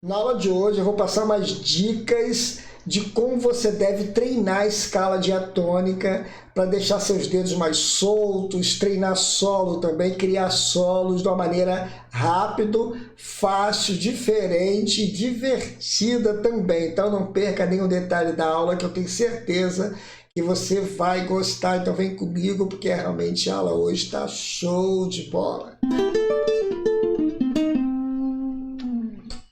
Na aula de hoje eu vou passar umas dicas de como você deve treinar a escala diatônica para deixar seus dedos mais soltos, treinar solo também, criar solos de uma maneira rápida, fácil, diferente e divertida também. Então não perca nenhum detalhe da aula que eu tenho certeza que você vai gostar. Então vem comigo porque realmente a aula hoje está show de bola.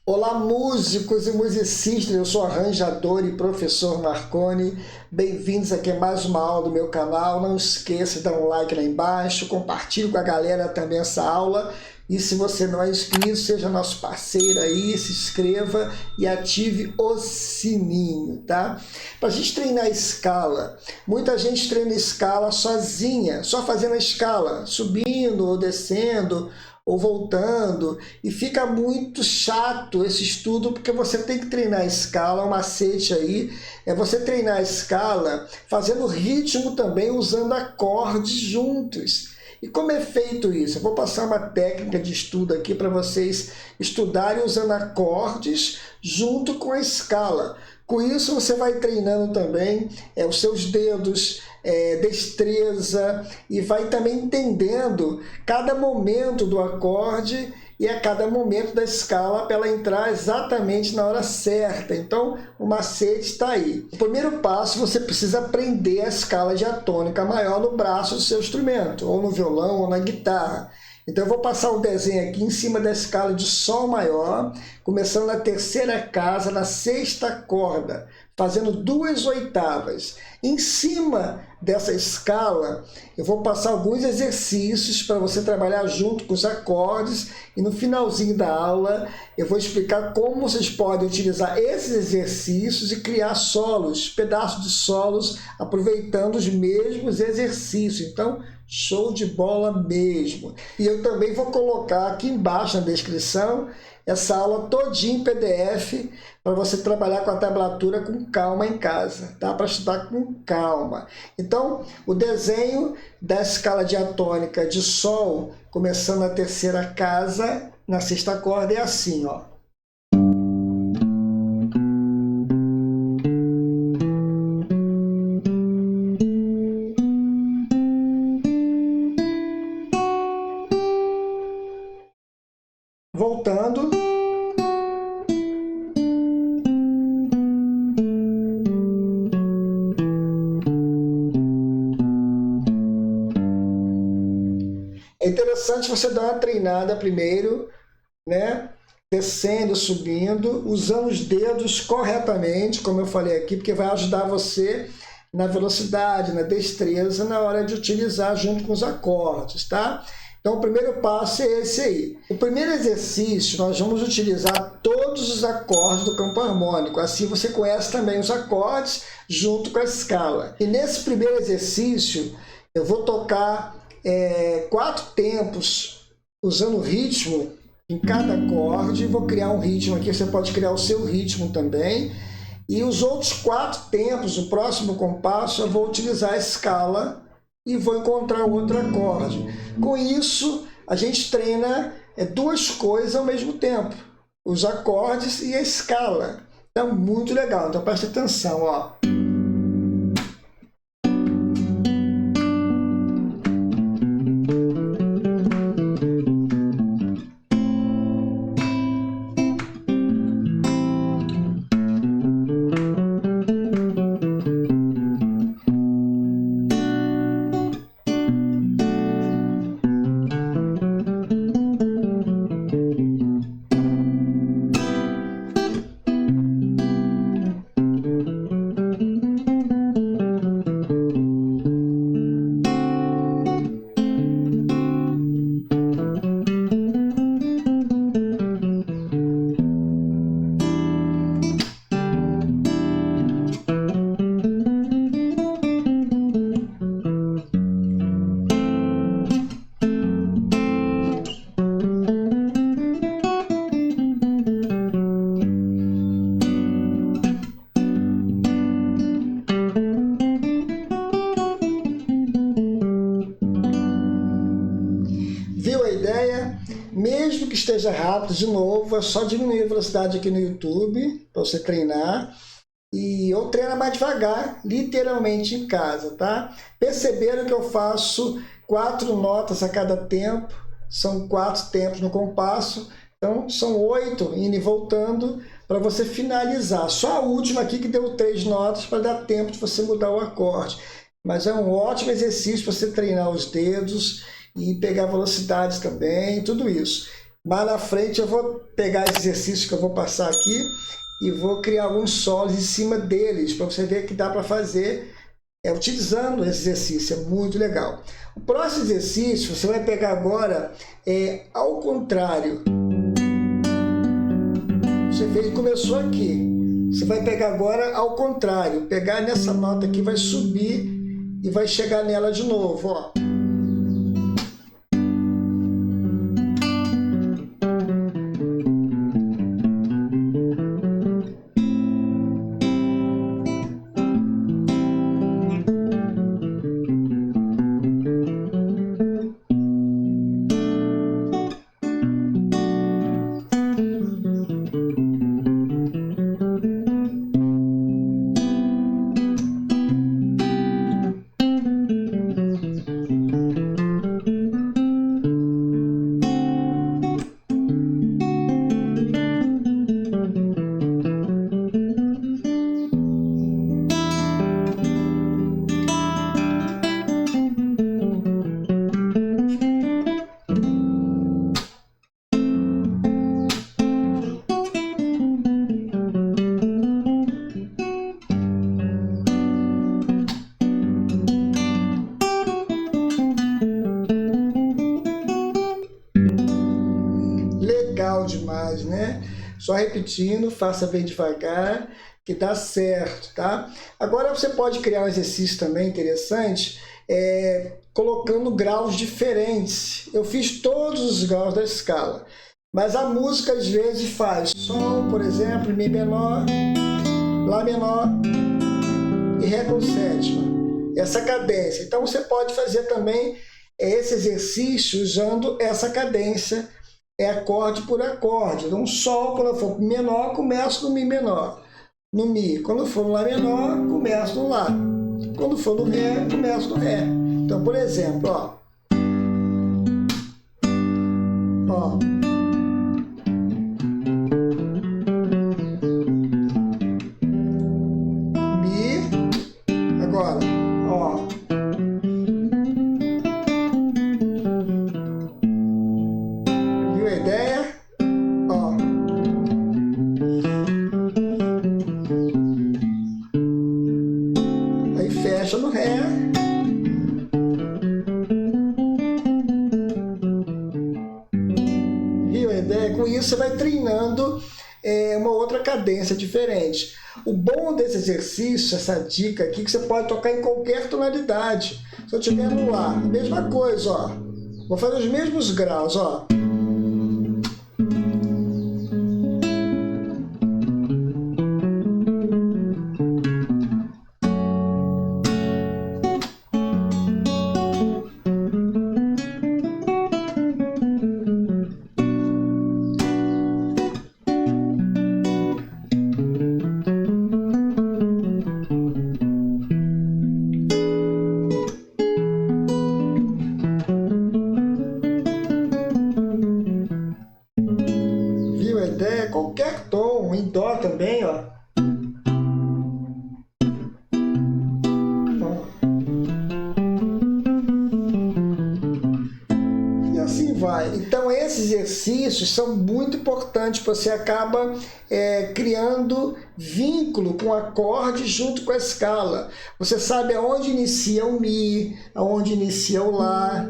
Olá, músicos e musicistas, eu sou arranjador e professor Marconi. Bem-vindos aqui a mais uma aula do meu canal. Não esqueça de dar um like lá embaixo, compartilhe com a galera também essa aula. E se você não é inscrito, seja nosso parceiro aí, se inscreva e ative o sininho, tá? Para a gente treinar a escala, muita gente treina a escala sozinha, só fazendo a escala, subindo ou descendo, ou voltando, e fica muito chato esse estudo, porque você tem que treinar a escala. Um macete aí é você treinar a escala fazendo ritmo também, usando acordes juntos. E como é feito isso? Eu vou passar uma técnica de estudo aqui para vocês estudarem usando acordes junto com a escala. Com isso você vai treinando também os seus dedos, destreza, e vai também entendendo cada momento do acorde e a cada momento da escala para ela entrar exatamente na hora certa. Então o macete está aí. O primeiro passo, você precisa aprender a escala diatônica maior no braço do seu instrumento, ou no violão ou na guitarra. Então eu vou passar um desenho aqui em cima da escala de Sol maior, começando na terceira casa, na sexta corda, fazendo 2 oitavas. Em cima dessa escala, eu vou passar alguns exercícios para você trabalhar junto com os acordes, e no finalzinho da aula eu vou explicar como vocês podem utilizar esses exercícios e criar solos, pedaços de solos, aproveitando os mesmos exercícios. Então, show de bola mesmo. E eu também vou colocar aqui embaixo na descrição essa aula todinha em PDF para você trabalhar com a tablatura com calma em casa, tá? Para estudar com calma. Então, o desenho da escala diatônica de Sol, começando na terceira casa, na sexta corda, é assim, ó. Voltando. É interessante você dar uma treinada primeiro, né? Descendo, subindo, usando os dedos corretamente, como eu falei aqui, porque vai ajudar você na velocidade, na destreza, na hora de utilizar junto com os acordes, tá? Então, o primeiro passo é esse aí. O primeiro exercício, nós vamos utilizar todos os acordes do campo harmônico. Assim você conhece também os acordes junto com a escala. E nesse primeiro exercício, eu vou tocar 4 tempos, usando ritmo em cada acorde. Vou criar um ritmo aqui, você pode criar o seu ritmo também. E os outros 4 tempos, o próximo compasso, eu vou utilizar a escala e vou encontrar outro acorde. Com isso, a gente treina 2 coisas ao mesmo tempo, os acordes e a escala. Então, muito legal. Então, preste atenção, ó. esteja rápido de novo, é só diminuir a velocidade aqui no YouTube para você treinar. Ou treina mais devagar, literalmente em casa, tá? Perceberam que eu faço 4 notas a cada tempo, são 4 tempos no compasso, então são 8 indo e voltando para você finalizar. Só a última aqui que deu 3 notas para dar tempo de você mudar o acorde. Mas é um ótimo exercício para você treinar os dedos e pegar velocidades também, tudo isso. Mais na frente eu vou pegar esses exercícios que eu vou passar aqui e vou criar alguns solos em cima deles, para você ver que dá para fazer utilizando esse exercício, é muito legal. O próximo exercício, você vai pegar agora, ao contrário. Você fez, começou aqui, você vai pegar agora ao contrário, pegar nessa nota aqui, vai subir e vai chegar nela de novo, ó. Legal demais, né? Só repetindo, faça bem devagar, que dá certo, tá? Agora você pode criar um exercício também interessante, colocando graus diferentes. Eu fiz todos os graus da escala, mas a música às vezes faz Sol, por exemplo, Mi menor, Lá menor e Ré com sétima. Essa cadência. Então você pode fazer também esse exercício usando essa cadência, acorde por acorde. Então, Sol, quando for menor, começa no Mi menor. No Mi. Quando for no Lá menor, começa no Lá. Quando for no Ré, começa no Ré. Então, por exemplo, ó. Mi. Agora, ó. Viu a ideia? Ó. Aí fecha no Ré. Viu a ideia? Com isso você vai treinando uma outra cadência diferente. O bom desse exercício, essa dica aqui, que você pode tocar em qualquer tonalidade. Se eu estiver no Lá, a mesma coisa, ó. Vou fazer os mesmos graus, ó. Viu a ideia? Qualquer tom, em Dó também, ó. E assim vai. Então esses exercícios são muito importantes, você acaba criando vínculo com o acorde junto com a escala. Você sabe aonde inicia o Mi, aonde inicia o Lá,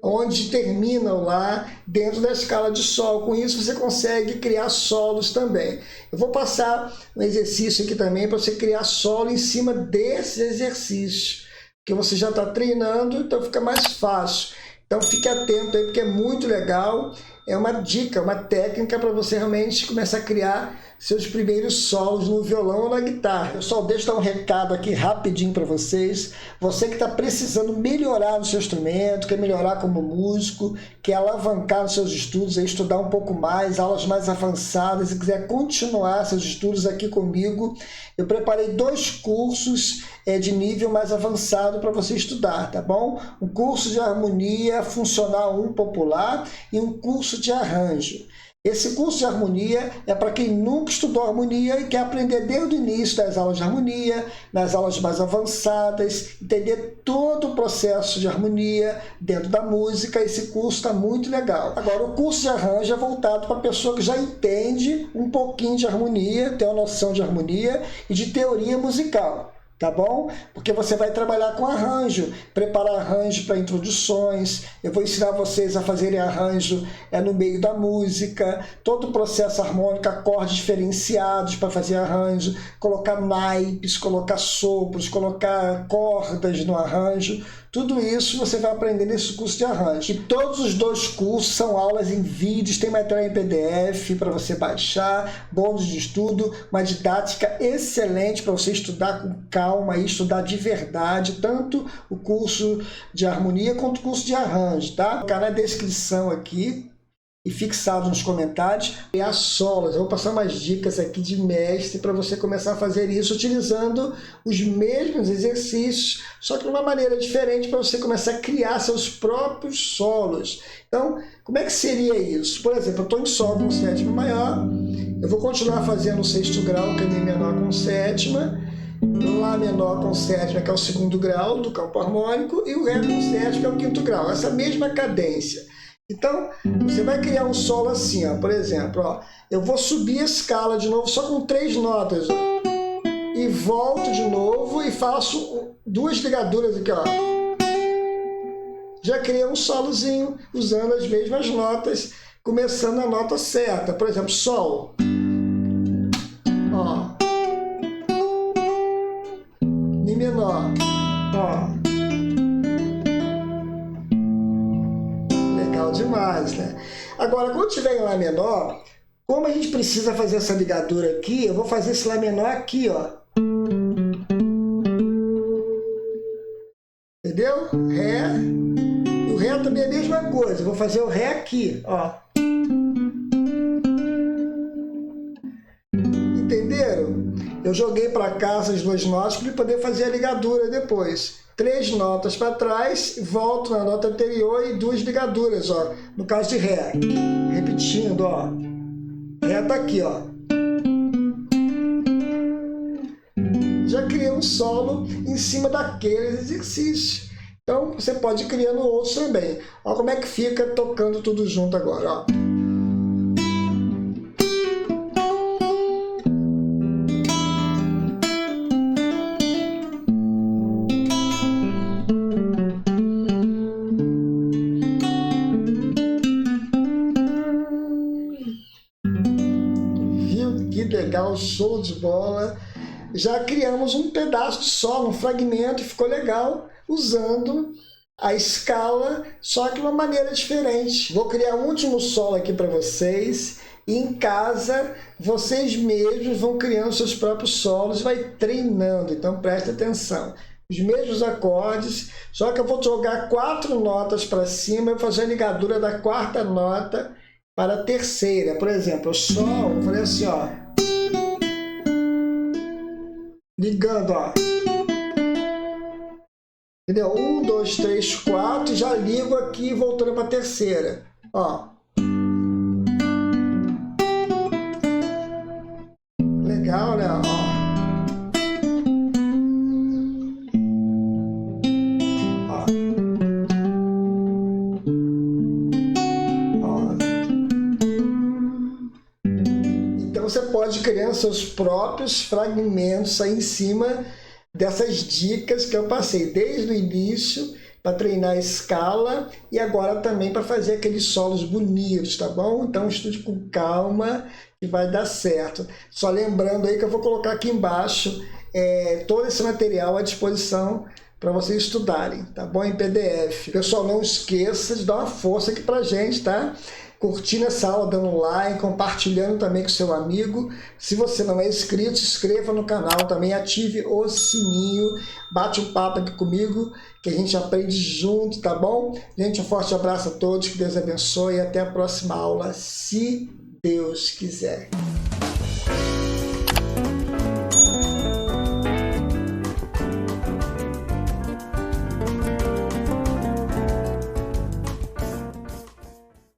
onde termina o Lá dentro da escala de Sol. Com isso você consegue criar solos também. Eu vou passar um exercício aqui também para você criar solo em cima desses exercícios, que você já está treinando, então fica mais fácil. Então fique atento aí, porque é muito legal. É uma dica, uma técnica para você realmente começar a criar seus primeiros solos no violão ou na guitarra. Pessoal, deixa eu dar um recado aqui rapidinho para vocês. Você que está precisando melhorar no seu instrumento, quer melhorar como músico, quer alavancar os seus estudos, estudar um pouco mais, aulas mais avançadas e quiser continuar seus estudos aqui comigo, eu preparei 2 cursos de nível mais avançado para você estudar, tá bom? Um curso de harmonia funcional 1 popular e um curso de arranjo. Esse curso de harmonia é para quem nunca estudou harmonia e quer aprender desde o início das aulas de harmonia, nas aulas mais avançadas, entender todo o processo de harmonia dentro da música. Esse curso está muito legal. Agora, o curso de arranjo é voltado para a pessoa que já entende um pouquinho de harmonia, tem uma noção de harmonia e de teoria musical. Tá bom? Porque você vai trabalhar com arranjo, preparar arranjo para introduções, eu vou ensinar vocês a fazerem arranjo no meio da música, todo o processo harmônico, acordes diferenciados para fazer arranjo, colocar naipes, colocar sopros, colocar cordas no arranjo, tudo isso você vai aprender nesse curso de arranjo. E todos os 2 cursos são aulas em vídeos, tem material em PDF para você baixar, bônus de estudo, uma didática excelente para você estudar com calma e estudar de verdade, tanto o curso de harmonia quanto o curso de arranjo, tá? Vou colocar na descrição aqui e fixado nos comentários. E as solos, eu vou passar umas dicas aqui de mestre para você começar a fazer isso utilizando os mesmos exercícios, só que de uma maneira diferente para você começar a criar seus próprios solos. Então, como é que seria isso? Por exemplo, eu estou em sol com sétima maior, eu vou continuar fazendo o 6º grau, que é Mi menor com sétima, Lá menor com sétima, que é o 2º grau do campo harmônico, e o Ré com sétima, que é o 5º grau, essa mesma cadência. Então, você vai criar um solo assim, ó, por exemplo, ó, eu vou subir a escala de novo só com 3 notas, ó, e volto de novo e faço 2 ligaduras aqui, ó. Já criei um solozinho usando as mesmas notas, começando a nota certa. Por exemplo, Sol. Ó. Mi menor. Ó. Demais, né? Agora, quando tiver em Lá menor, como a gente precisa fazer essa ligadura aqui, eu vou fazer esse Lá menor aqui, ó. Entendeu? Ré. E o Ré também é a mesma coisa. Eu vou fazer o Ré aqui, ó. Entenderam? Eu joguei para cá essas 2 notas para poder fazer a ligadura depois. 3 notas para trás, volto na nota anterior e 2 ligaduras, ó, no caso de Ré. Repetindo, ó. Ré tá aqui, ó. Já criei um solo em cima daquele exercício. Então, você pode ir criando outros também. Olha como é que fica tocando tudo junto agora, ó. Legal, show de bola. Já criamos um pedaço de solo, um fragmento, e ficou legal usando a escala, só que de uma maneira diferente. Vou criar um último solo aqui para vocês, e em casa vocês mesmos vão criando seus próprios solos e vai treinando, então preste atenção. Os mesmos acordes, só que eu vou jogar 4 notas para cima e fazer a ligadura da 4ª nota para a 3ª. Por exemplo, o Sol, eu falei assim, ó. Ligando, ó. Entendeu? 1, 2, 3, 4, e já ligo aqui, voltando para a 3ª. Ó. Legal, né? Ó. Você pode criar seus próprios fragmentos aí em cima dessas dicas que eu passei desde o início para treinar a escala e agora também para fazer aqueles solos bonitos, tá bom? Então estude com calma e vai dar certo. Só lembrando aí que eu vou colocar aqui embaixo todo esse material à disposição para vocês estudarem, tá bom? Em PDF. Pessoal, não esqueça de dar uma força aqui pra gente, tá? curtindo essa aula, dando um like, compartilhando também com seu amigo. Se você não é inscrito, se inscreva no canal também, ative o sininho, bate um papo aqui comigo, que a gente aprende junto, tá bom? Gente, um forte abraço a todos, que Deus abençoe e até a próxima aula, se Deus quiser.